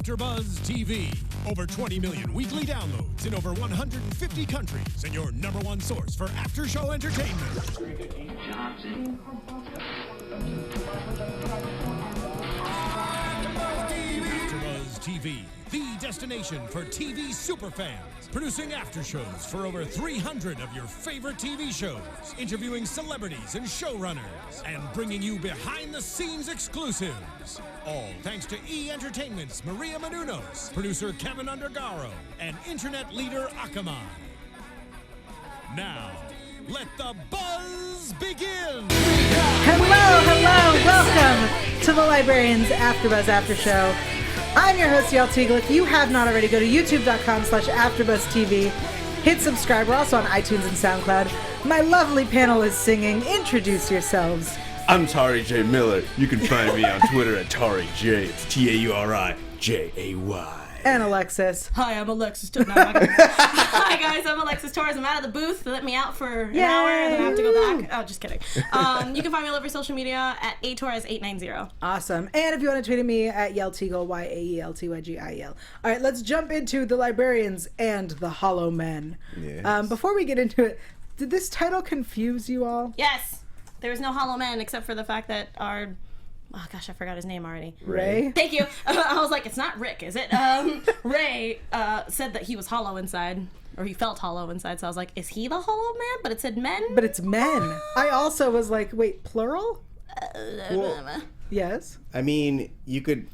AFTERBUZZ TV. Over 20 million weekly downloads in over 150 countries, and your #1 source for after-show entertainment. AFTERBUZZ TV, the destination for TV superfans. Producing aftershows for over 300 of your favorite TV shows, interviewing celebrities and showrunners, and bringing you behind-the-scenes exclusives. All thanks to E! Entertainment's Maria Menounos, producer Kevin Undergaro, and internet leader Akamai. Now, let the buzz begin! Hello, welcome to the Librarians AfterBuzz After Show. I'm your host, Yael Tygiel. If you have not already, go to youtube.com/AfterBuzzTV. Hit subscribe. We're also on iTunes and SoundCloud. My lovely panel is singing. Introduce yourselves. I'm Tauri J. Miller. You can find me on Twitter at Tauri J. It's TauriJay. And Alexis. Hi, I'm Alexis. Hi, guys. I'm Alexis Torres. I'm out of the booth. They let me out for an hour, and then I have to go back. Oh, just kidding. You can find me all over social media at atorres890. Awesome. And if you want to tweet at me at Yael Tygiel, YaelTygiel. All right, let's jump into the Librarians and the Hollow Men. Yes. Before we get into it, did this title confuse you all? Yes. There was no Hollow Men except for the fact that our... Oh, gosh, I forgot his name already. Ray? Thank you. I was like, it's not Rick, is it? Ray said that he was hollow inside, or he felt hollow inside, so I was like, is he the Hollow Man? But it said men? But it's men. I also was like, wait, plural? Yes. I mean, you could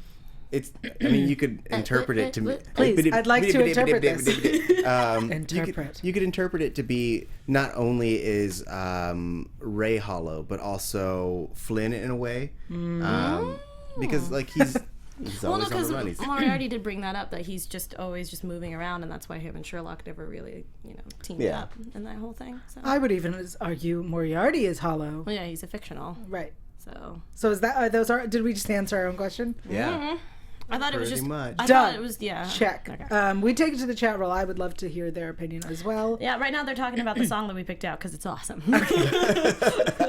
interpret it to me. Please, I'd like to interpret this. You could interpret it to be not only is Ray hollow, but also Flynn in a way, because like he's always on the run. Moriarty did bring that up, that he's just always just moving around, and that's why him and Sherlock never really, teamed up in that whole thing. So. I would even argue Moriarty is hollow. Well, yeah, he's a fictional. Right. So is that did we just answer our own question? Yeah. Mm-hmm. I thought it was just much. I thought it was check. Okay. We take it to the chat roll. I would love to hear their opinion as well. Yeah, right now they're talking about the song that we picked out because it's awesome.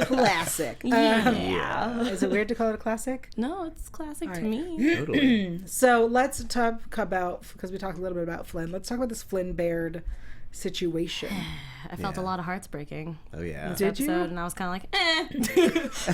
Classic. Yeah. Is it weird to call it a classic? No, it's classic to right. me. Totally. So let's talk about, because we talked a little bit about Flynn. Let's talk about this Flynn Baird situation. I felt a lot of hearts breaking. Oh yeah. This Did episode, you? And I was kind of like,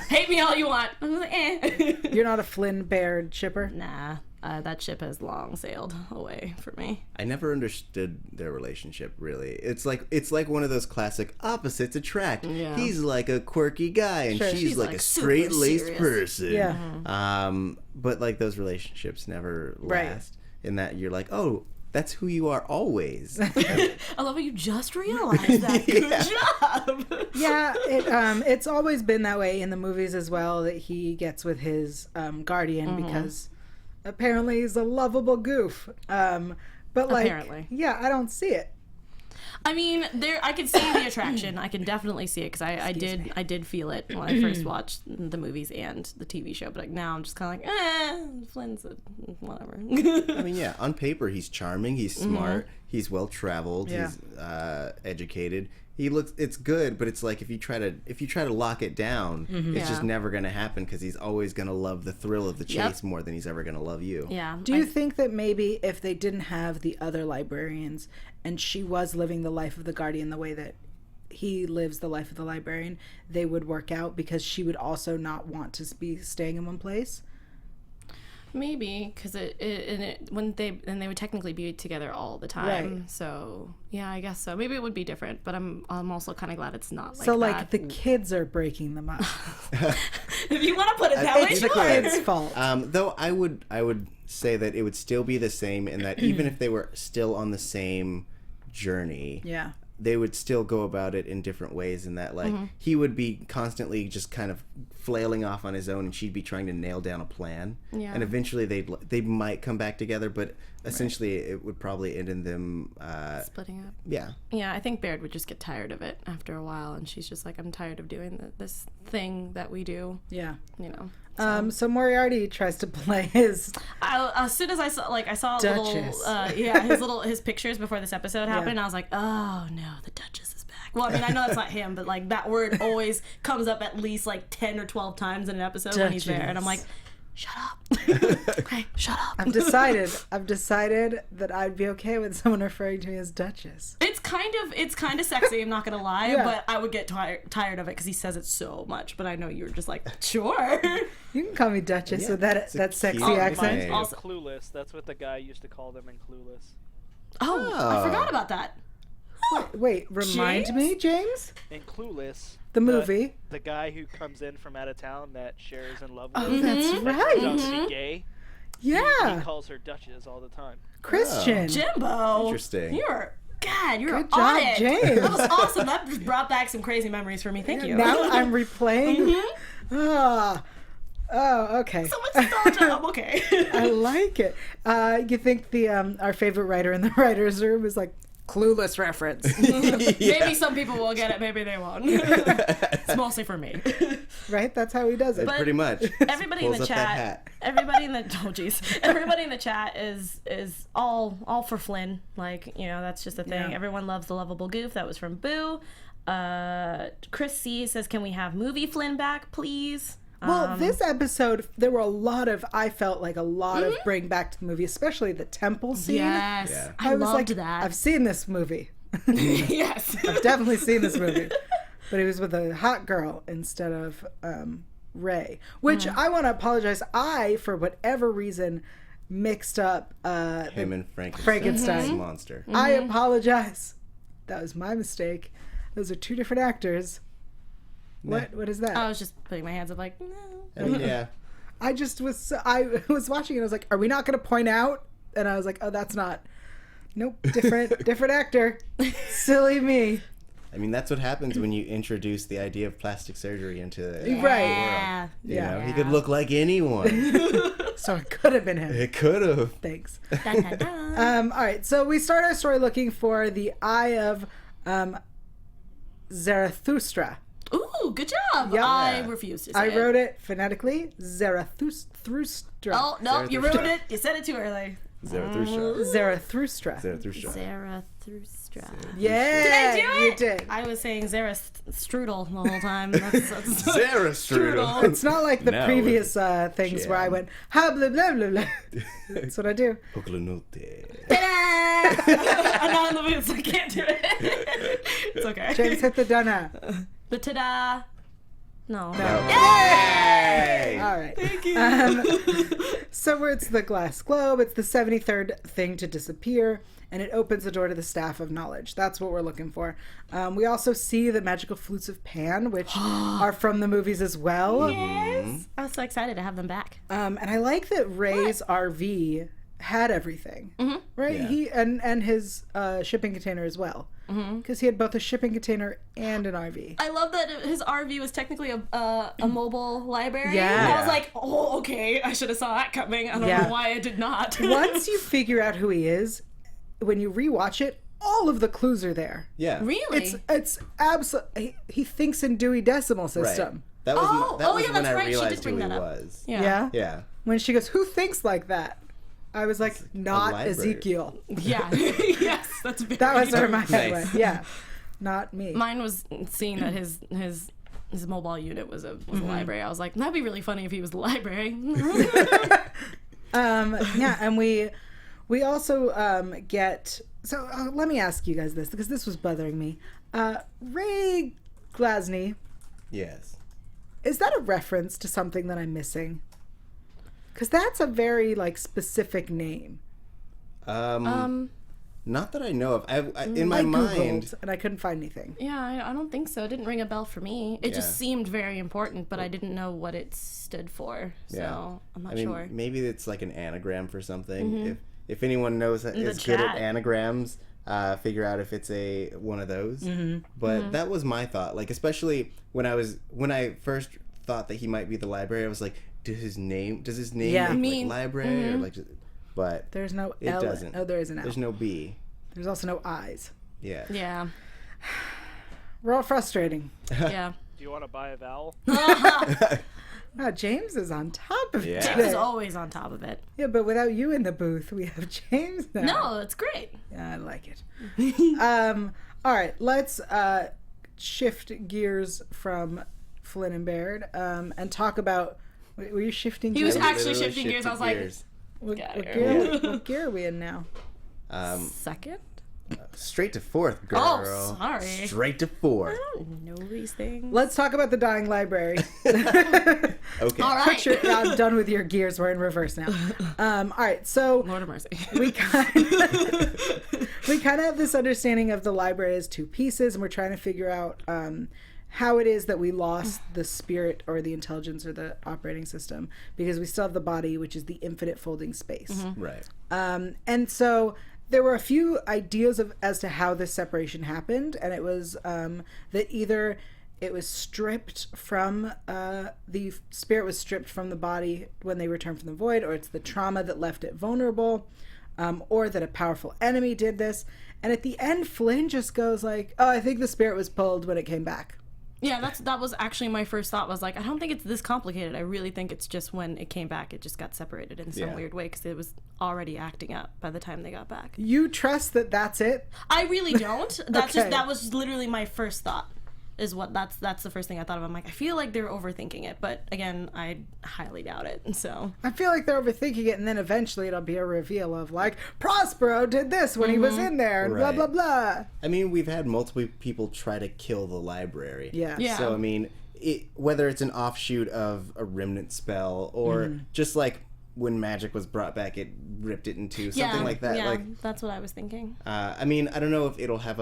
hate me all you want. I was like, You're not a Flynn Baird shipper? Nah. That ship has long sailed away for me. I never understood their relationship really. It's like one of those classic opposites attract. Yeah. He's like a quirky guy, and Sure. she's like a straight-laced person. Yeah. But like those relationships never Right. last. In that you're like, oh, that's who you are always. I love how you just realized that. Good job. Yeah, it's always been that way in the movies as well, that he gets with his guardian because apparently he's a lovable goof. But like, Apparently. yeah, I don't see it. I mean, I could see the attraction. I can definitely see it because I did feel it when I first watched the movies and the TV show. But like, now I'm just kind of like, Flynn's whatever. I mean, yeah, on paper he's charming, he's smart, he's well traveled, Yeah. he's educated. It's good, but it's like if you try to lock it down, it's just never going to happen because he's always going to love the thrill of the chase more than he's ever going to love you. Yeah. Do you think that maybe if they didn't have the other librarians and she was living the life of the guardian the way that he lives the life of the librarian, they would work out because she would also not want to be staying in one place? Maybe because they would technically be together all the time. Right. So yeah, I guess so. Maybe it would be different, but I'm also kind of glad it's not like So that. like the kids are breaking them up. If you want to put it that way, It's the sure. kids' fault. Though I would say that it would still be the same in that even if they were still on the same journey, Yeah. they would still go about it in different ways in that like he would be constantly just kind of flailing off on his own and she'd be trying to nail down a plan, and eventually they might come back together, but essentially it would probably end in them Splitting up. yeah. I think Baird would just get tired of it after a while, and she's just like, I'm tired of doing this thing that we do. Yeah. So. So Moriarty tries to play his... As soon as I saw Duchess. his pictures before this episode happened, and I was like, oh no, the Duchess is back. Well, I mean, I know that's not him, but like that word always comes up at least like 10 or 12 times in an episode when he's there, and I'm like, shut up. Okay, shut up. I've decided that I'd be okay with someone referring to me as Duchess. It's kind of sexy, I'm not gonna lie, Yeah. but I would get tired of it because he says it so much. But I know you were just like, sure. You can call me Duchess with that sexy cute accent. name. Also, Clueless. That's what the guy used to call them in Clueless. Oh, I forgot about that. Wait, remind me, James? In Clueless, The movie. the guy who comes in from out of town that Cher's in love with, Oh, that's that turns out to right. be gay, Yeah. he calls her Duchess all the time. Christian. Jimbo. Interesting. You're Good on job, it. James. That was awesome. That just brought back some crazy memories for me. Thank you. Now I'm replaying. Oh, okay. So much nostalgia. I'm okay. I like it. You think the our favorite writer in the writer's room is like Clueless reference? Maybe some people will get it. Maybe they won't. It's mostly for me. Right? That's how he does it. But Pretty much. Everybody in Pulls the up that chat. hat. Everybody in the everybody in the chat is all for Flynn. Like, you know, that's just a thing. Yeah. Everyone loves the lovable goof. That was from Boo. Chris C says, "Can we have movie Flynn back, please?" Well, this episode, there were I felt like a lot of bring back to the movie, especially the temple scene. Yes, Yeah. I was loved like, that. I've seen this movie. Yes. I've definitely seen this movie. But it was with a hot girl instead of Ray. Which I want to apologize. I, for whatever reason, mixed up Him and Frankenstein. monster. I apologize. That was my mistake. Those are two different actors. What is that? I was just putting my hands up like, no. I mean, yeah. I was watching it. I was like, are we not going to point out? And I was like, oh, that's not. Nope, different actor. Silly me. I mean, that's what happens when you introduce the idea of plastic surgery into the Right. Yeah. You know, he could look like anyone. So it could have been him. It could have. Thanks. Dun, dun, dun. All right, so we start our story looking for the Eye of Zarathustra. Ooh, good job. Yep. I refuse to say I it. wrote it phonetically, Zarathustra. Oh, no, you ruined it. You said it too early. Zarathustra. Zarathustra. Zarathustra. Zarathustra. Yeah. Did I do it? You did. I was saying Strudel the whole time. That's Zarastrudel. It's not like the Now previous things where I jam. went, ha, blah, blah, blah, blah. That's what I do. Oklanote. Ta-da! I'm not in the mood, so I can't do it. It's okay. James hit the dana. The ta-da. No. Yay! All right. Thank you. So it's the glass globe. It's the 73rd thing to disappear, and it opens the door to the Staff of Knowledge. That's what we're looking for. We also see the magical flutes of Pan, which are from the movies as well. Yes. I was so excited to have them back. And I like that Ray's RV had everything, right? Yeah. He and his shipping container as well, because he had both a shipping container and an RV. I love that his RV was technically a mobile library. Yeah. I was like, oh, okay. I should have saw that coming. I don't know why I did not. Once you figure out who he is, when you rewatch it, all of the clues are there. Yeah. Really? It's absolutely. He thinks in Dewey Decimal Right. System. That was, Oh, that was yeah, when that's I right. She did realized bring who he that up. was. Yeah. Yeah. When she goes, "Who thinks like that?" I was like, "Not library. Ezekiel." Yeah. Yes, that's very That was where my Nice. head went. Yeah, not me. Mine was seeing that his mobile unit was a library. I was like, that'd be really funny if he was the library. Yeah, and we also get. So let me ask you guys this, because this was bothering me. Ray Glasney, Yes. is that a reference to something that I'm missing? Because that's a very specific name. Not that I know of. In my I mind. Googled, and I couldn't find anything. Yeah, I don't think so. It didn't ring a bell for me. It Yeah. just seemed very important, but I didn't know what it stood for. So Yeah. I'm not I mean, sure. maybe it's like an anagram for something. If anyone knows that is good chat. at anagrams, figure out if it's one of those. But that was my thought. Like, especially when I first thought that he might be the library, I was like, does his name Yeah. look mean- like library or like? But There's no it L. doesn't. Oh, there is an L. There's no B. There's also no I's. Yeah. Yeah. We're all frustrating. Yeah. Do you want to buy a vowel? Wow, James is on top of it Yeah. James today. is always on top of it. Yeah, but without you in the booth, we have James now. No, it's great. Yeah, I like it. All right, let's shift gears from Flynn and Baird and talk about Wait, were you shifting He gears? was actually Literally shifting gears. I was like, What Get out of what gear are we in now? second? Straight to fourth, girl. Oh, sorry. Straight to fourth. I don't know these things. Let's talk about the dying library. Okay. All right. I'm done with your gears. We're in reverse now. All right, so Lord of mercy. we kind of have this understanding of the library as two pieces, and we're trying to figure out how it is that we lost the spirit or the intelligence or the operating system, because we still have the body, which is the infinite folding space. Right. And so there were a few ideas as to how this separation happened, and it was that either it was stripped from the spirit was stripped from the body when they returned from the void, or it's the trauma that left it vulnerable, or that a powerful enemy did this. And at the end, Flynn just goes like, "Oh, I think the spirit was pulled when it came back." Yeah, that was actually my first thought, was like, I don't think it's this complicated. I really think it's just when it came back, it just got separated in some weird way, because it was already acting up by the time they got back. You trust that that's it? I really don't. That's Okay. that was literally my first thought. Is what that's the first thing I thought of. I'm like, I feel like they're overthinking it, but again, I highly doubt it. So I feel like they're overthinking it, and then eventually it'll be a reveal of like, Prospero did this when he was in there, and blah, Right. blah, blah. I mean, we've had multiple people try to kill the library. Yeah. So, I mean, whether it's an offshoot of a remnant spell or just like when magic was brought back, it ripped it in two, something like that. Yeah, Like, that's what I was thinking. I mean, I don't know if it'll have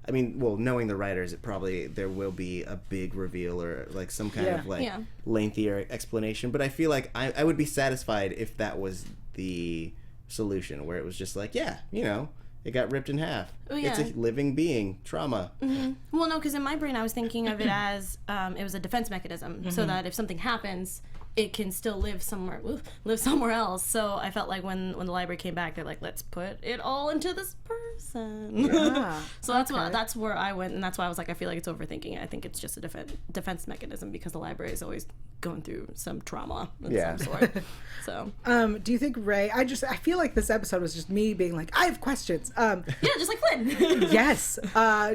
I mean, well, knowing the writers, there will be a big reveal or like some kind of like lengthier explanation. But I feel like I would be satisfied if that was the solution, where it was just like, yeah, you know, it got ripped in half. Oh, yeah. It's a living being, trauma. Well, no, because in my brain I was thinking of it as it was a defense mechanism, so that if something happens, it can still live somewhere else. So I felt like when the library came back, they're like, let's put it all into this person. Yeah. So that's where I went, and that's why I was like, I feel like it's overthinking it. I think it's just a defense mechanism, because the library is always going through some trauma of some sort. So Do you think Ray, I feel like this episode was just me being like, I have questions. yeah, just like Flynn. Yes.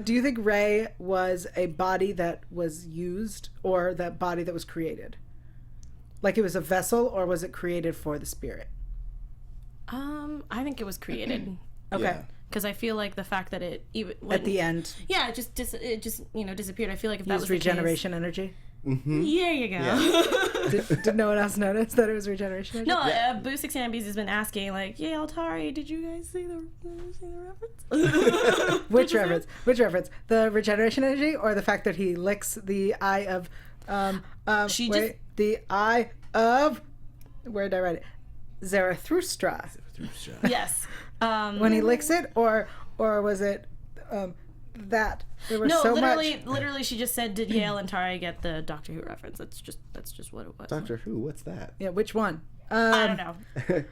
Do you think Ray was a body that was used, or that body that was created? Like it was a vessel, or was it created for the spirit? I think it was created. Okay. Yeah. Because I feel like the fact that it even At the end, yeah, it just disappeared. I feel like if that used was regeneration energy. the case, there you go. Did no one else notice that it was regeneration energy? No, Boo 69Bs has been asking like, Yael Tygiel, did you guys see the reference? Which reference? Which reference? The regeneration energy, or the fact that he licks the eye of the eye of, where did I write it? Zarathustra. Yes. When he licks it, or was it that there was so much? Literally, she just said, "Did Yael and Tauri get the Doctor Who reference?" That's just what it was. Doctor Who, what's that? Yeah, which one? I don't know. This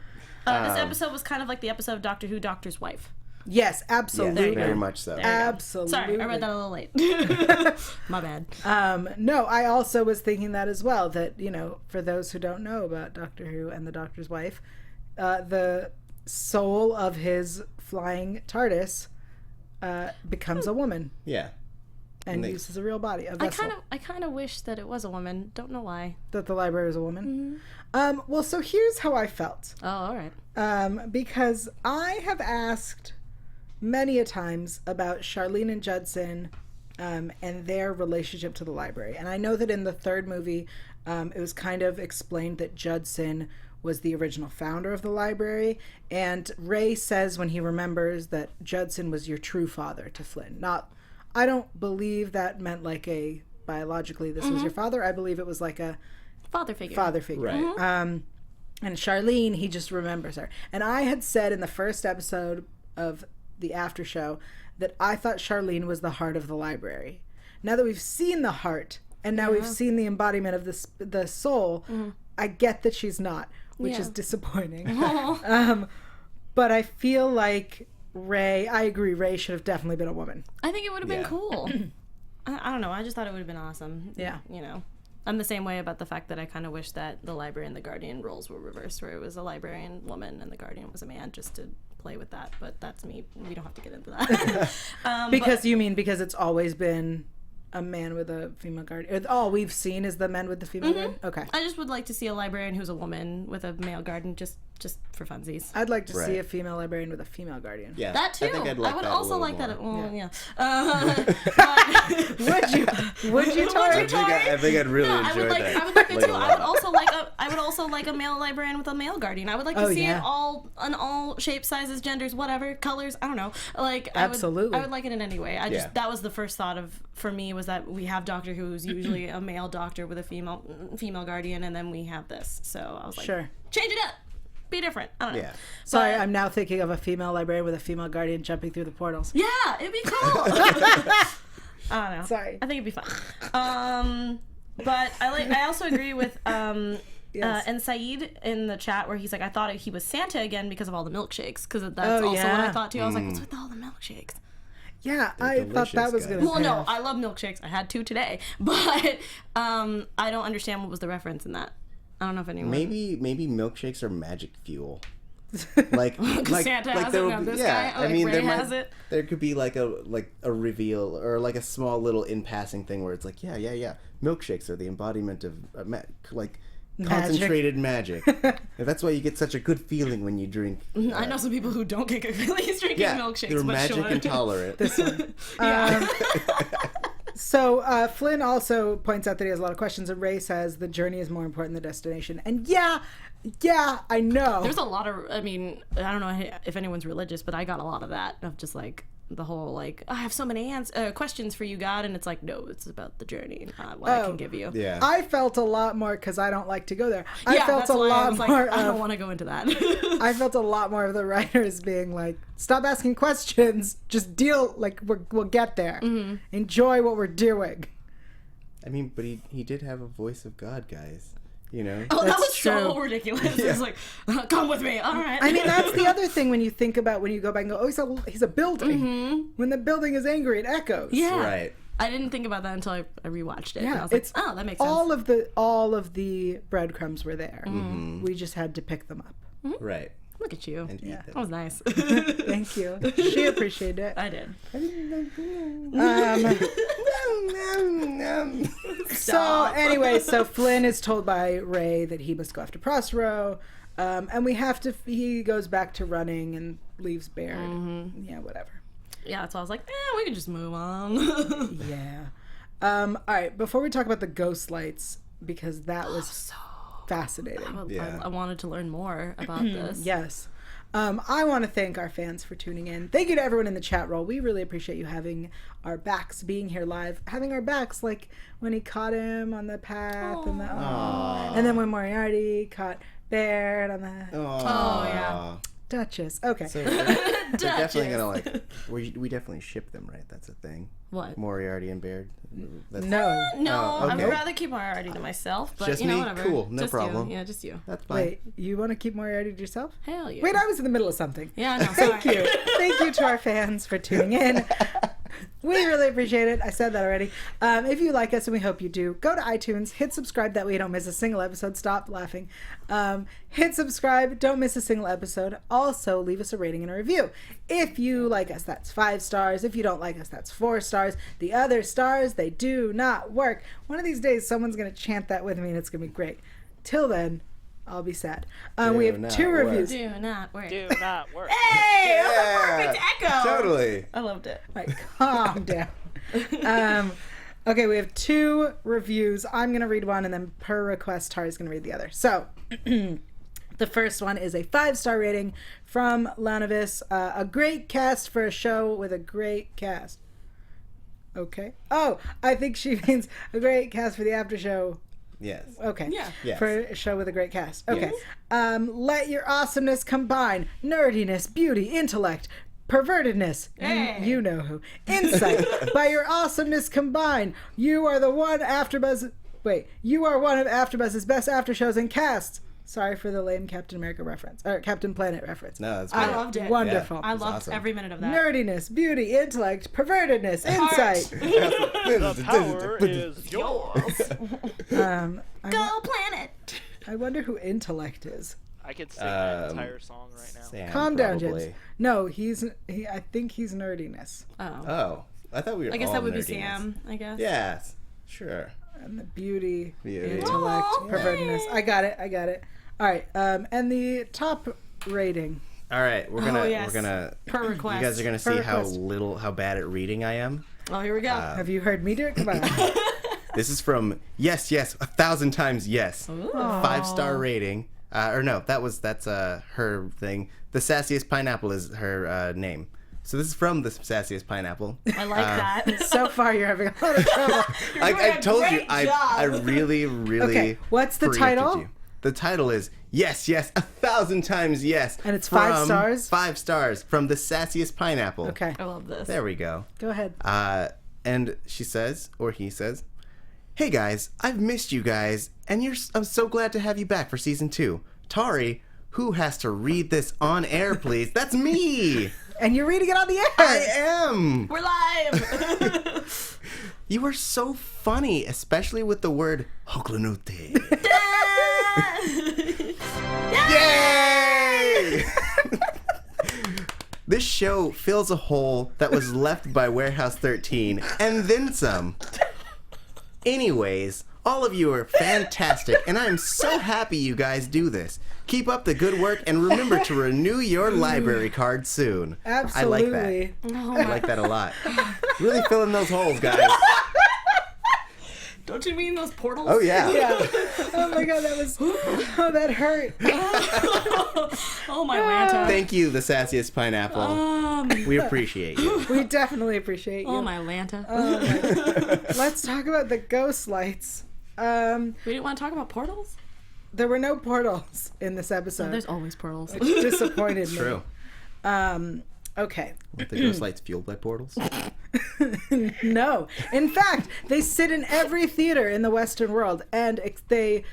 episode was kind of like the episode of Doctor Who, Doctor's Wife. Yes, absolutely. Yes, very much so. Absolutely. Sorry, I read that a little late. My bad. No, I also was thinking that as well, that, you know, for those who don't know about Doctor Who and the Doctor's Wife, the soul of his flying TARDIS becomes a woman. Yeah. And uses a real body, a vessel. I kind of wish that it was a woman. Don't know why. That the library was a woman. Well, so here's how I felt. Oh, all right. Because I have asked many a times about Charlene and Judson and their relationship to the library. And I know that in the third movie, it was kind of explained that Judson was the original founder of the library. And Ray says when he remembers that Judson was your true father to Flynn. I don't believe that meant like a biologically this was your father. I believe it was like a Father figure. Right. And Charlene, he just remembers her. And I had said in the first episode of the after show that I thought Charlene was the heart of the library. Now that we've seen the heart, and now we've seen the embodiment of the soul, I get that she's not, which is disappointing. But I feel like I agree, Ray should have definitely been a woman. I think it would have been cool. I don't know. I just thought it would have been awesome. Yeah. You know. I'm the same way about the fact that I kind of wish that the librarian and the guardian roles were reversed, where it was a librarian woman and the guardian was a man, just to play with that. But that's me. We don't have to get into that. Because it's always been a man with a female guardian. All we've seen is the men with the female guardian. Okay. I just would like to see a librarian who's a woman with a male guardian, just for funsies. I'd like to see a female librarian with a female guardian. Yeah, That too. I think I'd like I would that also a like little that. more. Well, yeah. Would you? Would you, Tori? I think I'd really enjoy that. I would like it Like too. a I lot. would also like a male librarian with a male guardian. I would like to see it all in all shapes, sizes, genders, whatever, colors. I don't know. Like Absolutely. I would like it in any way. That was the first thought for me was that we have Doctor Who's usually a male doctor with a female guardian, and then we have this. So I was like, Sure. Change it up. Be different. I don't know. Yeah. Sorry, I'm now thinking of a female librarian with a female guardian jumping through the portals. Yeah, it'd be cool. I don't know. Sorry. I think it'd be fun. But I also agree with Yes. and Saeed in the chat where he's like, I thought he was Santa again because of all the milkshakes. Because that's also what I thought too. I was like, what's with all the milkshakes? Yeah, I thought that was going to Well, no, I love milkshakes. I had 2 today. But I don't understand what was the reference in that. I don't know if anyone... Maybe milkshakes are magic fuel. Like Santa has it, now this guy. I mean, Ray has it. there could be like a reveal or like a small little in passing thing where it's like, yeah, milkshakes are the embodiment of concentrated magic. That's why you get such a good feeling when you drink. I know some people who don't get good feelings drinking milkshakes. They're but magic sure. intolerant. This one. So Flynn also points out that he has a lot of questions, and Ray says the journey is more important than the destination. And yeah, I know. There's a lot of, I mean, I don't know if anyone's religious, but I got a lot of that, of just like the whole like, I have so many questions for you, God, and it's like, no, it's about the journey, not what I can give you. Yeah. I felt a lot more, because I don't like to go there. I felt that's a why lot I was more like, I don't want to go into that. I felt a lot more of the writers being like, stop asking questions, just deal, like we'll get there. Enjoy what we're doing. I mean, but he did have a voice of God, guys. You know? Oh, that That's was so true. ridiculous. It's like, come with me. All right. I mean, that's the other thing when you think about when you go back and go, oh, he's a building. When the building is angry, it echoes. Yeah. Right. I didn't think about that until I rewatched it. Yeah, and I was like, oh, that makes sense. all of the breadcrumbs were there. We just had to pick them up. Right. Look at you. And eat them. That was nice. Thank you. She appreciated it. I did. So anyway, so Flynn is told by Ray that he must go after Prospero, and he goes back to running and leaves Baird. Yeah, whatever. Yeah, so I was like, we can just move on. Yeah. All right, before we talk about the ghost lights, because that was so fascinating. Yeah. I wanted to learn more about this. Yes. I want to thank our fans for tuning in. Thank you to everyone in the chat roll. We really appreciate you having our backs, being here live, having our backs, like when he caught him on the path, and then when Moriarty caught Baird on the yeah. Duchess. Okay. So they're definitely gonna like. We definitely ship them, right? That's a thing. What? Moriarty and Baird. That's, No. No, I okay. would rather keep Moriarty to myself, but Just you know, me? whatever. Cool, no Just problem. You. Yeah, just you. That's fine. Wait, you want to keep Moriarty to yourself? Hell yeah. Wait, I was in the middle of something. Yeah, I know. Thank Sorry. you. Thank you to our fans for tuning in. We really appreciate it. I said that already. If you like us, and we hope you do, go to iTunes, hit subscribe, that way you don't miss a single episode. Stop laughing. Hit subscribe, don't miss a single episode. Also, leave us a rating and a review. If you like us, that's 5 stars. If you don't like us, that's 4 stars. The other stars, they do not work. One of these days, someone's going to chant that with me, and it's going to be great. Till then, I'll be sad. We have 2 reviews. Do not work. Do not work. Hey, that was a perfect echo. Totally. I loved it. All right, calm down. Okay, we have 2 reviews. I'm going to read one, and then per request, Tari's going to read the other. So, the first one is a 5-star rating from Lanavis. A great cast for a show with a great cast. Okay. Oh, I think she means a great cast for the after show. Yes. Okay. Yeah. Yes. For a show with a great cast. Okay. Yes. Let your awesomeness combine nerdiness, beauty, intellect, pervertedness. Hey. You know who. Insight. By your awesomeness combined, you are the one AfterBuzz. Wait, you are one of AfterBuzz's best after shows and casts. Sorry for the lame Captain America reference or Captain Planet reference. No, that's I great. loved it. Wonderful. Yeah. I That's loved awesome. every minute of that. Nerdiness, beauty, intellect, pervertedness, insight. The power is yours. Go planet. I wonder who intellect is. I could sing that entire song right now. Sam, Calm down, probably. James. No, I think he's nerdiness. Oh. Oh. I thought we were I guess all that would be nerdiness. Sam, I guess. Yes, sure. And the beauty, Beauty. intellect, Oh, pervertedness. I got it. All right. And the top rating. All right, we're gonna yes. Per request. You guys are gonna Per see how request. how bad at reading I am. Oh, here we go. Have you heard me do it? Come on. This is from yes, 1,000 times yes. 5-star rating. Or no, that's her thing. The Sassiest Pineapple is her name. So this is from the Sassiest Pineapple. I like that. So far, you're having a lot of trouble. I told you, great I really Okay, what's the preempted title? you. The title is yes, 1,000 times yes. And it's 5 stars? 5 stars from the Sassiest Pineapple. Okay, I love this. There we go. go ahead. And she says, or he says, "Hey guys, I've missed you guys, and I'm so glad to have you back for season 2. Tauri, who has to read this on air, please?" That's me. And you're reading it on the air. I am. We're live. You are so funny, especially with the word Hoklanute. Yay! This show fills a hole that was left by Warehouse 13, and then some. Anyways, all of you are fantastic, and I am so happy you guys do this. Keep up the good work, and remember to renew your library card soon. Absolutely. I like that a lot. Really filling those holes, guys. Don't you mean those portals? Oh, yeah. Yeah. Oh my god, that hurt. Oh, my Lanta. Thank you, the Sassiest Pineapple. We appreciate you. We definitely appreciate you. Oh, my Lanta. Let's talk about the ghost lights. We didn't want to talk about portals? There were no portals in this episode. There's always portals. which disappointed me. True. Okay. Aren't the ghost lights fueled by portals? No. In fact, they sit in every theater in the Western world, and they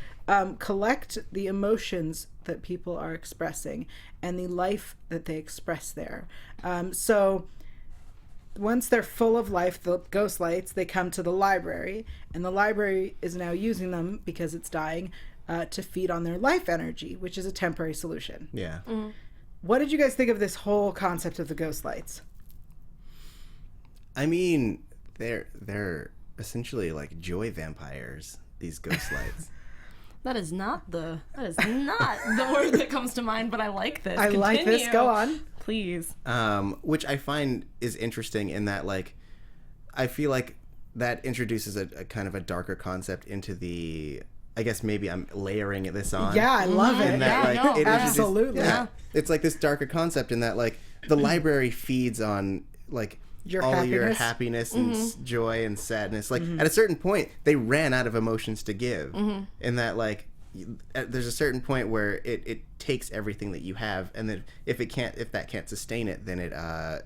collect the emotions that people are expressing and the life that they express there. So once they're full of life, the ghost lights, they come to the library, and the library is now using them because it's dying to feed on their life energy, which is a temporary solution. Yeah. What did you guys think of this whole concept of the ghost lights? I mean, they're essentially like joy vampires, these ghost lights. That is not the word that comes to mind, but I like this. I like this. Continue. Go on. Please. Which I find is interesting in that, like, I feel like that introduces a kind of a darker concept into the... I guess maybe I'm layering this on. Yeah, I love it. In that, Yeah, like, no, it introduces- absolutely. Yeah. It's like this darker concept in that, like, the library feeds on, like, Your all happiness. your happiness and joy and sadness. Like, at a certain point, they ran out of emotions to give. In that, like, there's a certain point where it takes everything that you have, and then if that can't sustain it, then it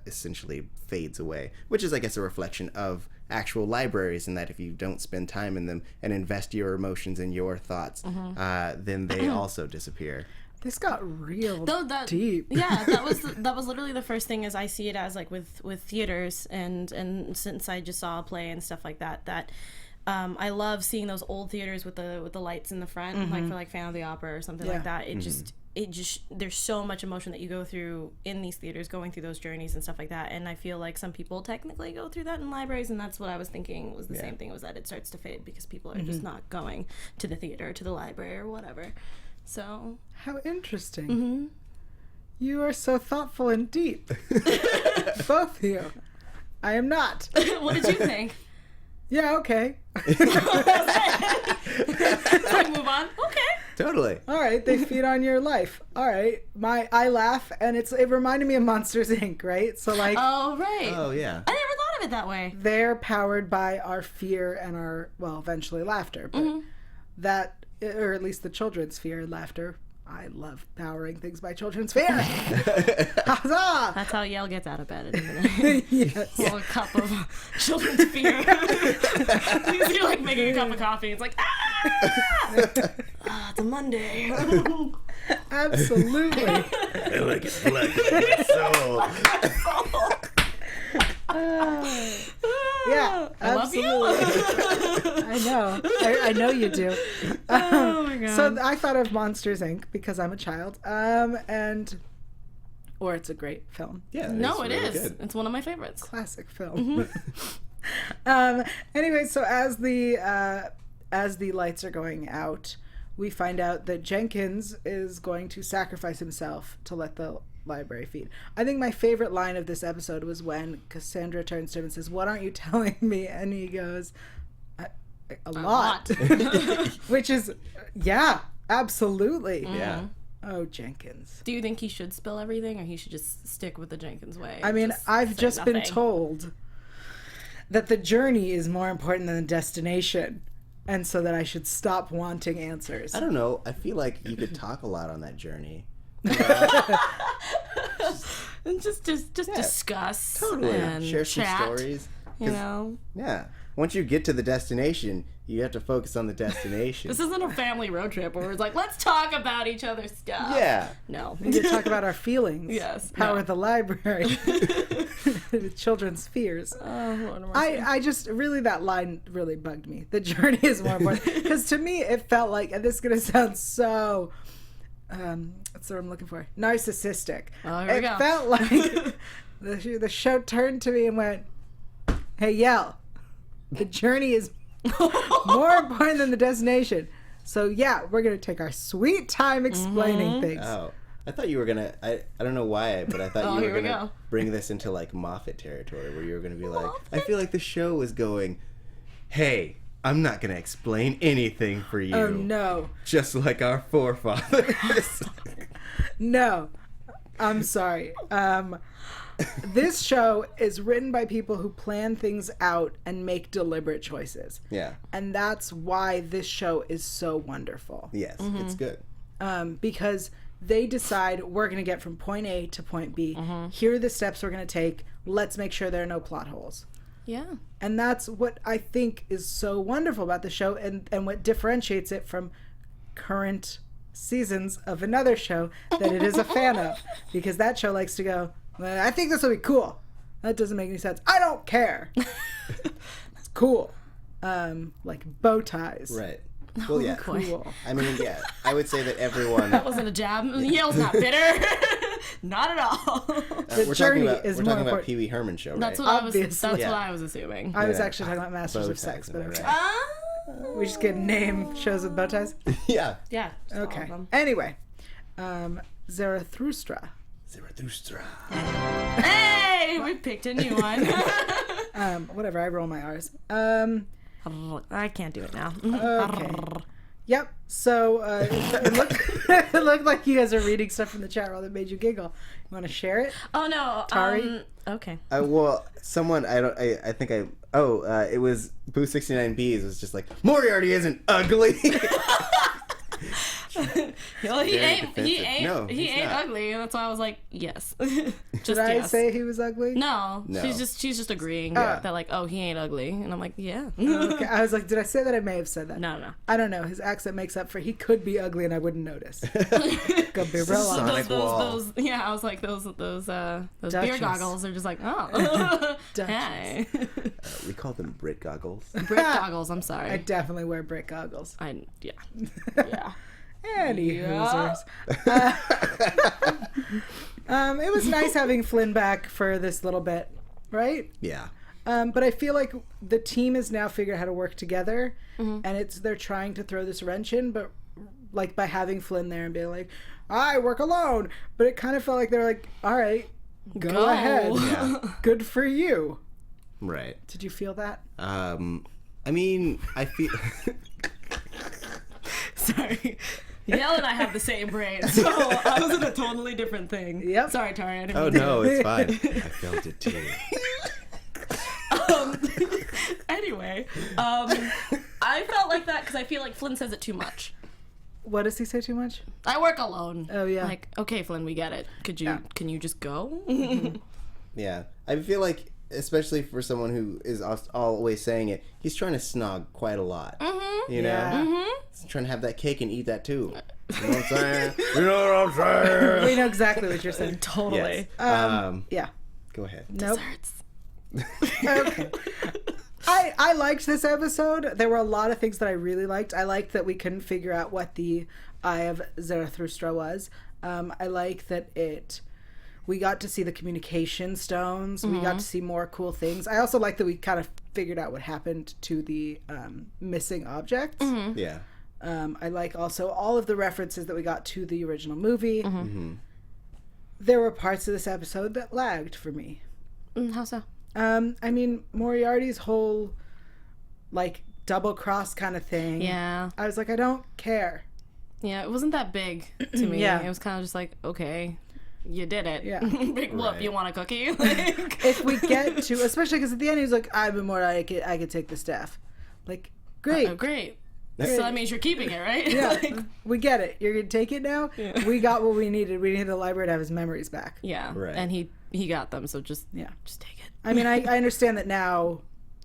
essentially fades away. Which is, I guess, a reflection of actual libraries, in that if you don't spend time in them and invest your emotions and your thoughts, then they also disappear. This got real That, deep. Yeah, that was literally the first thing, as I see it as, like, with theaters, and since I just saw a play and stuff like that I love seeing those old theaters with the lights in the front, like for like Phantom of the Opera or something like that. It just there's so much emotion that you go through in these theaters, going through those journeys and stuff like that. And I feel like some people technically go through that in libraries, and that's what I was thinking was the same thing, was that it starts to fade because people are just not going to the theater, to the library, or whatever. So How interesting. You are so thoughtful and deep. Both of you. I am not. what did you think? Yeah, okay. Can we move on? Okay. Totally. All right, they feed on your life. All right, I laugh, and it reminded me of Monsters Inc., right? So, like, Oh, right. Oh, yeah. I never thought of it that way. they're powered by our fear and our, well, eventually laughter. But that, or at least the children's fear and laughter. I love powering things by children's fear. Huzzah! That's how Yael gets out of bed in a minute. Yes. A little cup of children's fear. You're like making a cup of coffee. It's like, it's a Monday. Absolutely. I like it black in my soul. Yeah, I love you. absolutely. I know. I know you do. Oh my god. So I thought of Monsters Inc. because I'm a child. And or it's a great film. Yeah. No, it's it really is. good. It's one of my favorites. Classic film. Anyway, so as the lights are going out, we find out that Jenkins is going to sacrifice himself to let the library feed. I think my favorite line of this episode was when Cassandra turns to him and says, "What aren't you telling me?" And he goes, a lot. Which is, yeah, absolutely. Yeah. Oh, Jenkins. Do you think he should spill everything, or he should just stick with the Jenkins way? I mean, I've just nothing? been told that the journey is more important than the destination, and so that I should stop wanting answers. I don't know. I feel like you could talk a lot on that journey. And just discuss. Totally. And Share some chat, stories. You know? Yeah. Once you get to the destination, you have to focus on the destination. This isn't a family road trip where it's like, let's talk about each other's stuff. Yeah. No. We need to talk about our feelings. Yes. Power No. of the library. The children's fears. I just, really, that line really bugged me. The journey is more important. Because to me, it felt like, and this is going to sound so, what's the word I'm looking for? Narcissistic. Oh, here we go. It felt like the show turned to me and went, "Hey, Yael, the journey is more important than the destination. So yeah, we're going to take our sweet time explaining things." Oh. I thought you were gonna. I don't know why, but I thought you here were we gonna go. bring this into like Moffat territory, where you were gonna be like, I feel like the show was going, "Hey, I'm not gonna explain anything for you." Oh no. Just like our forefathers. No. I'm sorry. This show is written by people who plan things out and make deliberate choices. Yeah. And that's why this show is so wonderful. Yes, it's good. Because they decide, we're going to get from point A to point B. Here are the steps we're going to take. Let's make sure there are no plot holes. Yeah. And that's what I think is so wonderful about the show, and what differentiates it from current seasons of another show that it is a fan of. Because that show likes to go, "Well, I think this will be cool. That doesn't make any sense. I don't care." It's cool. Like bow ties. Right. Well, yeah. Cool. I mean, yeah. I would say that everyone. That wasn't a jab. Yael's not bitter. Not at all. We're journey talking about, is we're more talking about important. Pee Wee Herman show, right? That's what Obviously. that's Yeah. what I was assuming. I was Yeah. actually talking about Masters Bow of Sex, ties, but am I okay. right? We just gonna name shows with bow ties? Yeah. Yeah. just all of Okay. them. Anyway, Zarathustra. Zarathustra. Hey, we picked a new one. Whatever, I roll my R's. I can't do it now. Okay. Yep. So it looked like you guys are reading stuff from the chat room that made you giggle. You want to share it? Oh no. Tauri? Okay. Well, someone I think it was Boo 69B's was just like, Moriarty isn't ugly. Well, he Very ain't defensive. No, he he's ain't not. ugly, and that's why I was like, yes. Just Did I yes. say he was ugly? No, No. she's just agreeing that like, oh, he ain't ugly, and I'm like, yeah. Okay. I was like, did I say that? I may have said that. No. I don't know. His accent makes up for he could be ugly and I wouldn't notice. Go be real honest. Sonic wall. Those yeah, I was like those beer Duchess. goggles are just like, oh, Duchess. hey, We call them Brit goggles. brick goggles. I'm I sorry. definitely wear brick goggles. Yeah. Yeah. Any Yeah. hoosers. It was nice having Flynn back for this little bit, right? Yeah. But I feel like the team has now figured out how to work together, and they're trying to throw this wrench in, but like by having Flynn there and being like, I work alone. But it kind of felt like they were like, all right, go ahead. Yeah. Good for you. Right. Did you feel that? I mean, I feel. Sorry. Yael and I have the same brain, so I was in a totally different thing. Yep. Sorry, Tauri. I didn't Oh mean to- no, it's fine. I felt it too. Anyway, I felt like that because I feel like Flynn says it too much. What does he say too much? I work alone. Oh, yeah. Like, okay, Flynn, we get it. Can you just go? Yeah, I feel like, especially for someone who is always saying it, he's trying to snog quite a lot. Mm-hmm. You know, Yeah. he's trying to have that cake and eat that too. You know what I'm saying? You know what I'm saying? We know exactly what you're saying. Totally. Yes. Yeah. Go ahead. Nope. Desserts. Okay. I liked this episode. There were a lot of things that I really liked. I liked that we couldn't figure out what the Eye of Zarathustra was. I like that it We got to see the communication stones. We got to see more cool things. I also like that we kind of figured out what happened to the missing objects. Yeah. I like also all of the references that we got to the original movie. There were parts of this episode that lagged for me. How so? I mean, Moriarty's whole, like, double cross kind of thing. Yeah. I was like, I don't care. Yeah, it wasn't that big to me. Yeah. It was kind of just like, okay, you did it. Yeah. Big whoop, Right. you want a cookie? Like, If we get to, especially because at the end he's like, I'm immortal, I could take the staff. Like, great. oh, great. So that means you're keeping it, right? Yeah, Like, we get it. You're gonna take it now. Yeah. We got what we needed. We needed the library to have his memories back. yeah. Right. And he got them, so just Yeah. take it. I mean, I understand that now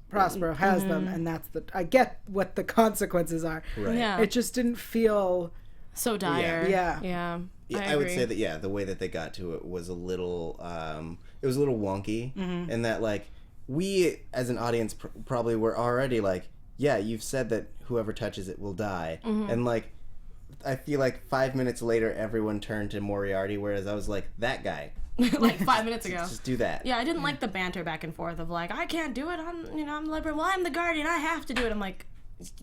Prospero has them, and I get what the consequences are. Right. Yeah. It just didn't feel. So dire. Yeah. Yeah. Yeah, I would say that the way that they got to it was a little it was a little wonky, and that like we as an audience probably were already like, yeah, you've said that whoever touches it will die, and like I feel like 5 minutes later everyone turned to Moriarty, whereas I was like, that guy, like 5 minutes ago. just do that. Yeah, I didn't like the banter back and forth of like, I can't do it. I'm the librarian. Well, I'm the guardian. I have to do it. I'm like,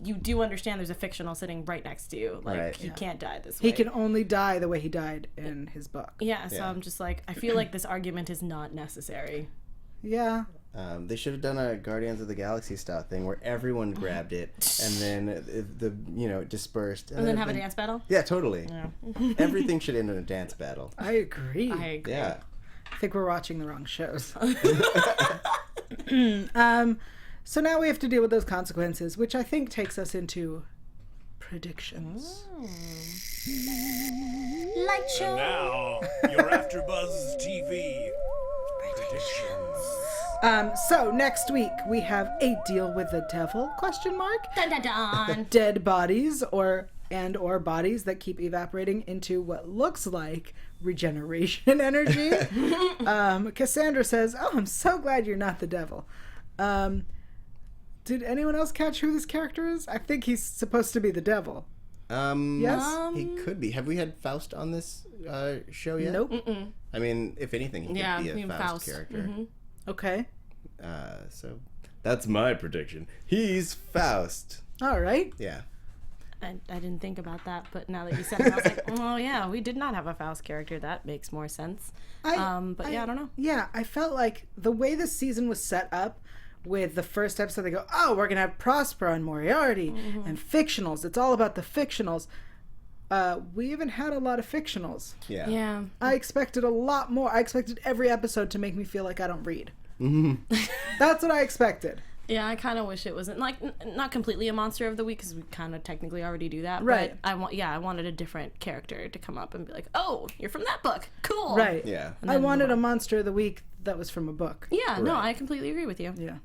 you do understand there's a fictional sitting right next to you. Like, Right. he can't die this way. He can only die the way he died in his book. Yeah, so Yeah. I'm just like, I feel like this argument is not necessary. Yeah. They should have done a Guardians of the Galaxy style thing where everyone grabbed it and then it dispersed And then have a dance battle? Yeah, totally. Yeah. Everything should end in a dance battle. I agree. I agree. Yeah. I think we're watching the wrong shows. So now we have to deal with those consequences, which I think takes us into predictions. Light show. Now, your AfterBuzz TV predictions. So next week we have a deal with the devil? Question mark. Dun dun dun. Dead bodies or bodies that keep evaporating into what looks like regeneration energy. Cassandra says, "Oh, I'm so glad you're not the devil." Did anyone else catch who this character is? I think he's supposed to be the devil. Yes? He could be. Have we had Faust on this show yet? Nope. I mean, if anything, he Yeah, could be a even Faust, Faust. character. Okay. So that's my prediction. He's Faust. All right. Yeah. I didn't think about that, but now that you said it, I was like, oh yeah, we did not have a Faust character. That makes more sense. But yeah, I don't know. Yeah, I felt like the way this season was set up with the first episode, they go, oh, we're going to have Prospero and Moriarty and fictionals. It's all about the fictionals. We haven't had a lot of fictionals. Yeah. Yeah. I expected a lot more. I expected every episode to make me feel like I don't read. That's what I expected. Yeah, I kind of wish it wasn't like not completely a monster of the week because we kind of technically already do that. Right. But I wanted a different character to come up and be like, oh, you're from that book. Cool. Right. Yeah. I wanted a monster of the week that was from a book. Yeah. No, Right. I completely agree with you. Yeah.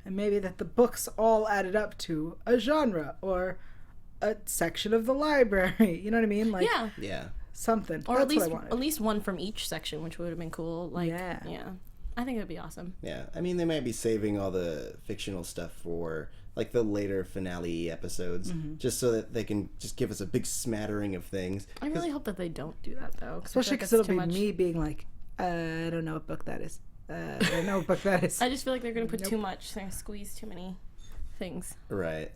And maybe that the books all added up to a genre or a section of the library. You know what I mean? Like Yeah. Yeah. something. Or That's at least what I wanted. at least one from each section, which would have been cool. Like, Yeah. yeah. I think it'd be awesome. Yeah. I mean, they might be saving all the fictional stuff for like the later finale episodes, just so that they can just give us a big smattering of things. I really hope that they don't do that though. Especially because it'll be me being like, I don't know what book that is. I don't know what book that is. I just feel like they're gonna put too much. They're gonna squeeze too many things. Right.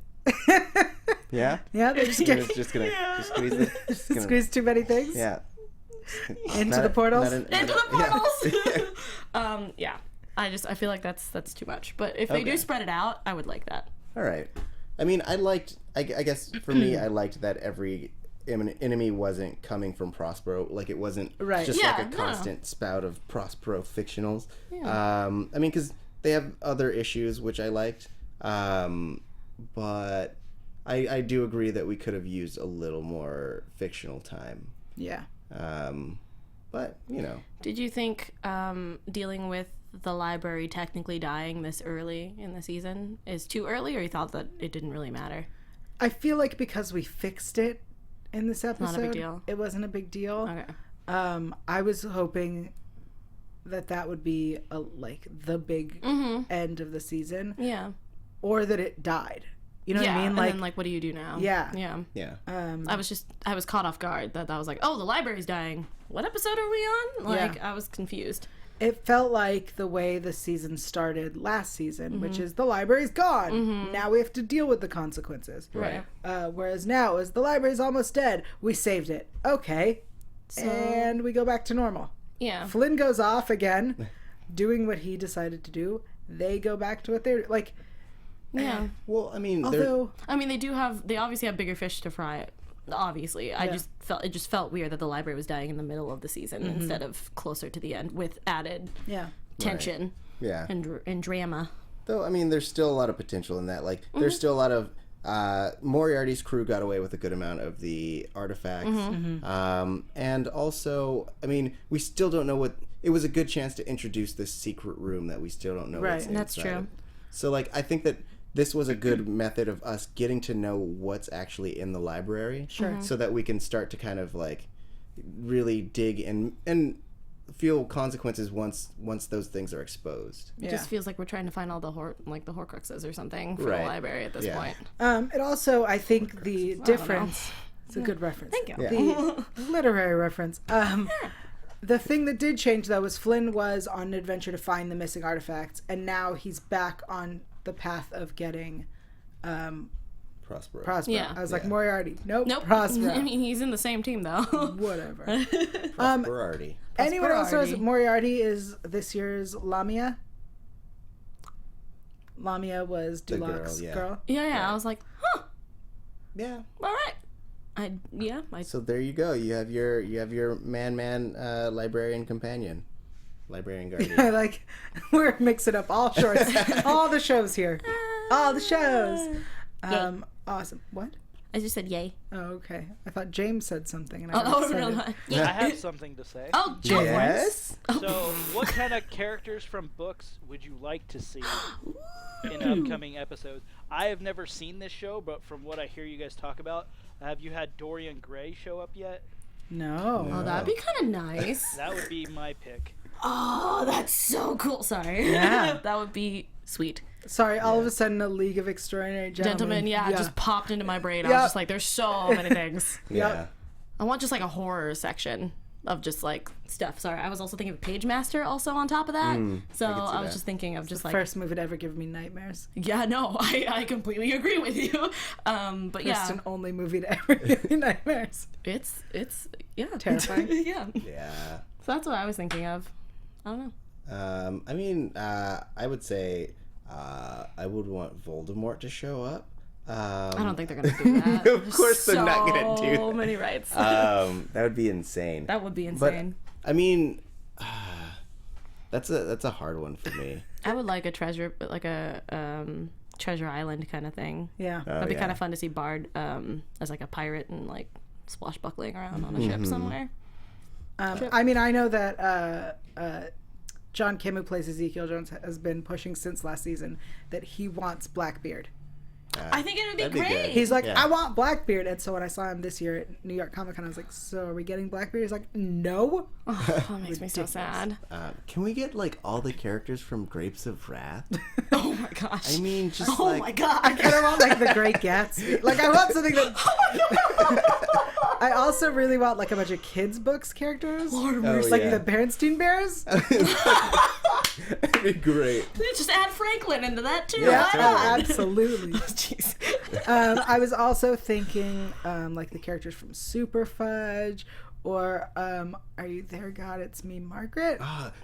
Yeah. Yeah, they're just You're getting just gonna just squeeze it. Just gonna- squeeze too many things. Yeah. Into the portals? Into the portals. Yeah. I feel like that's too much. But if they do Okay. spread it out, I would like that. All right. I mean, I guess for me, I liked that every enemy wasn't coming from Prospero. Like, it wasn't Right. just Yeah, like a no. constant spout of Prospero fictionals. I mean, because they have other issues, which I liked. But I do agree that we could have used a little more fictional time. Yeah. But, you know. Did you think dealing with the library technically dying this early in the season is too early, or you thought that it didn't really matter? I feel like because we fixed it in this episode, not a big deal. it wasn't a big deal. Okay. I was hoping that would be like the big end of the season, Yeah. or that it died. You know what I mean? Like, and then, like, what do you do now? Yeah. Yeah. I was caught off guard that I was like, oh, the library's dying. What episode are we on? Like, I was confused. It felt like the way the season started last season, which is the library's gone. Now we have to deal with the consequences. Right. Whereas now is the library's almost dead. We saved it. Okay. And we go back to normal. Yeah. Flynn goes off again, doing what he decided to do. They go back to what they're like. Yeah. Well, I mean, they obviously have bigger fish to fry. Obviously, it just felt weird that the library was dying in the middle of the season instead of closer to the end with added tension and drama. Though, I mean, there's still a lot of potential in that. Like, there's still a lot of Moriarty's crew got away with a good amount of the artifacts, and also, I mean, we still don't know what. It was a good chance to introduce this secret room that we still don't know. What's That's inside true. of. So, like, I think that this was a good method of us getting to know what's actually in the library. Sure. So that we can start to kind of, like, really dig and feel consequences once those things are exposed. It just feels like we're trying to find all the Horcruxes or something for Right. the library at this point. It also, I think the difference. It's a good reference. Thank you. The literary reference. The thing that did change, though, was Flynn was on an adventure to find the missing artifacts, and now he's back on the path of getting Prospero. I was like, Moriarty. Nope. Nope. Prospero. I mean, he's in the same team though. Whatever. Moriarty. Anyone else knows Moriarty is this year's Lamia? Lamia was Dulaque's girl. Yeah. I was like, huh. Yeah. All right. So there you go. You have your man librarian companion, librarian guardian. Like, we're mixing up all shorts, all the shows here, all the shows. Awesome. What? I just said yay. Oh, okay. I thought James said something, and I have something to say. Oh, Yes. So, what kind of characters from books would you like to see in upcoming episodes? I have never seen this show, but from what I hear you guys talk about, have you had Dorian Gray show up yet? No. Oh, that'd be kind of nice. That would be my pick. Oh, that's so cool. Sorry. Yeah. That would be sweet. Sorry, all of a sudden, a League of Extraordinary Gentlemen. Gentlemen, just popped into my brain. I was just like, there's so many things. Yeah. I want just like a horror section of just like stuff. Sorry, I was also thinking of Page Master also on top of that. So I was just thinking of just like first movie to ever give me nightmares. Yeah, no, I completely agree with you. But First and only movie to ever give me nightmares. It's Terrifying. Yeah. So that's what I was thinking of. I don't know. I mean, I would say I would want Voldemort to show up. I don't think they're gonna do that. Of course they're not gonna do that. So many rights. That would be insane. That would be insane. But, I mean, that's a hard one for me. I would like a treasure Treasure Island kind of thing. Yeah. That'd be kind of fun to see Bard as like a pirate and like swashbuckling around on a ship somewhere. I mean, I know that John Kim, who plays Ezekiel Jones, has been pushing since last season that he wants Blackbeard. I think it would be great. Good. He's like, I want Blackbeard. And so when I saw him this year at New York Comic Con, I was like, so are we getting Blackbeard? He's like, no. Oh, that makes me so sad. Can we get like all the characters from Grapes of Wrath? Oh my gosh. I mean, just oh like, my god. I kind of want like the Great Gatsby. Like I want something that. I also really want like a bunch of kids' books characters, like the Berenstein Bears. That'd be great. Just add Franklin into that too. Yeah, Why not? absolutely. Jeez. I was also thinking like the characters from Super Fudge, or Are You There, God? It's Me, Margaret.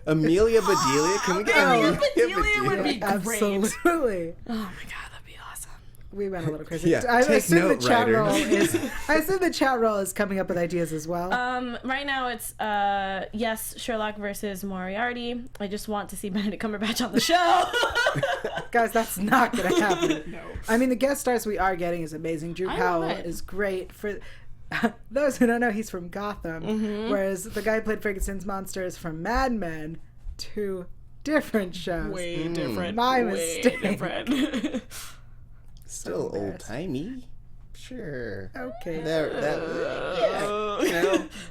Amelia Bedelia. Can we get Amelia Bedelia would be great. Absolutely. Oh my god, that'd be awesome. We went a little crazy. Yeah, I take assume note, the chat roll writers. is coming up with ideas as well. Right now it's yes, Sherlock versus Moriarty. I just want to see Benedict Cumberbatch on the show. Guys, that's not going to happen. No. I mean, the guest stars we are getting is amazing. Drew Powell is great. For those who don't know, he's from Gotham, whereas the guy who played Frankenstein's monster is from Mad Men. Two different shows. Way different. My way mistake. Different. Still old timey. Sure. Okay.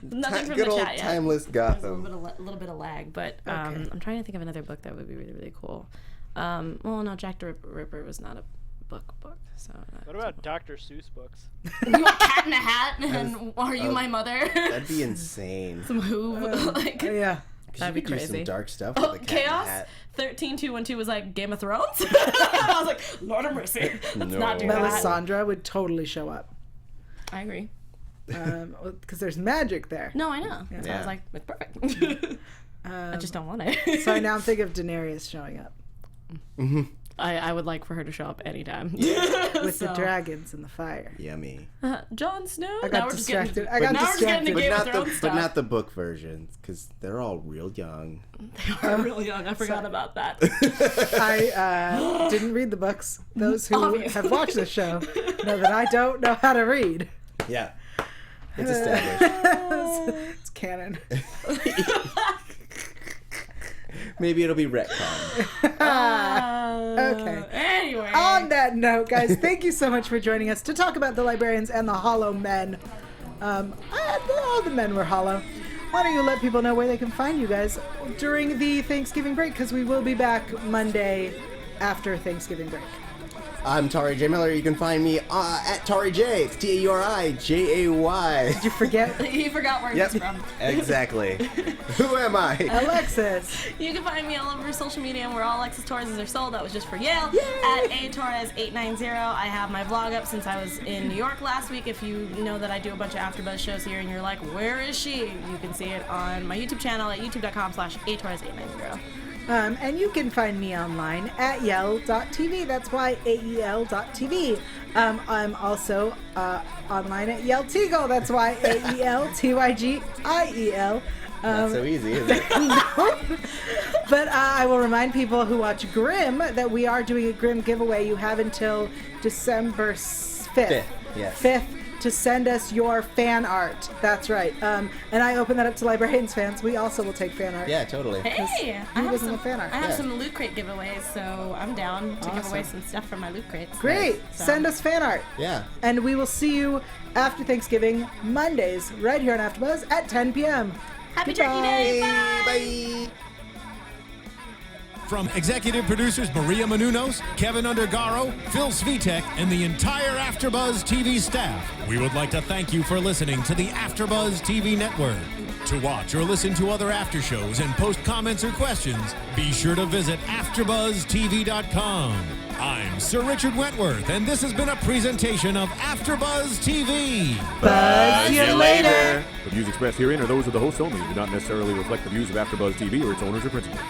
Nothing from good the old chat yet. timeless Gotham. There's a little bit of lag, but I'm trying to think of another book that would be really, really cool. Well, no, Jack the Ripper was not a book. So What about Dr. Seuss books? you want Cat in a Hat and Are You My Mother? That'd be insane. Some Who? Like, Yeah. that'd be You could do crazy. some dark stuff with the Cat in the Chaos Hat. 13212 was like Game of Thrones. I was like, Lord have mercy. Let's not do that. Melisandre would totally show up. I agree. Because there's magic there. No, I know. So I Yeah. was like, it's perfect. I just don't want it. So I now think of Daenerys showing up I would like for her to show up anytime. with the dragons and the fire. Yummy. Jon Snow. I Now got we're just getting distracted. to- I got now we're just getting to distracted. Game of But Thrones stuff. not the book versions, because they're all real young. They are really young. I forgot about that. I didn't read the books. Those who Obviously. have watched the show know that I don't know how to read. Yeah. It's established. It's canon. Maybe it'll be retcon. Okay. Anyway. On that note, guys, thank you so much for joining us to talk about the Librarians and the Hollow Men. All the men were hollow. Why don't you let people know where they can find you guys during the Thanksgiving break? Because we will be back Monday after Thanksgiving break. I'm Tauri J. Miller. You can find me at Tauri J. It's TAURIJAY. Did you forget? He forgot where Yep, he's from. exactly. Who am I? Alexis. You can find me all over social media, and we're all Alexis Torres is their soul. That was just for Yael. At atorres890. I have my vlog up since I was in New York last week. If you know that I do a bunch of AfterBuzz shows here, and you're like, where is she? You can see it on my YouTube channel at youtube.com/atorres890. And you can find me online at yael.tv. That's YAEL.tv. I'm also online at Yael Tygiel. That's YAELTYGIEL. Not so easy, is it? But I will remind people who watch Grimm that we are doing a Grimm giveaway. You have until December 5th. Yes. 5th to send us your fan art. That's right. And I open that up to Librarians fans. We also will take fan art. Yeah, totally. Hey, I Who have doesn't some have fan art? I have Yeah. some Loot Crate giveaways, so I'm down to give away Awesome. some stuff from my Loot Crates. Great. So- Send us fan art. Yeah. And we will see you after Thanksgiving, Mondays, right here on AfterBuzz at 10 p.m. Happy Turkey Day! Bye! Bye. From executive producers Maria Menounos, Kevin Undergaro, Phil Svitek, and the entire AfterBuzz TV staff, we would like to thank you for listening to the AfterBuzz TV network. To watch or listen to other after shows and post comments or questions, be sure to visit AfterBuzzTV.com. I'm Sir Richard Wentworth, and this has been a presentation of AfterBuzz TV. Buzz you later. The views expressed herein are those of the hosts only and do not necessarily reflect the views of AfterBuzz TV or its owners or principals.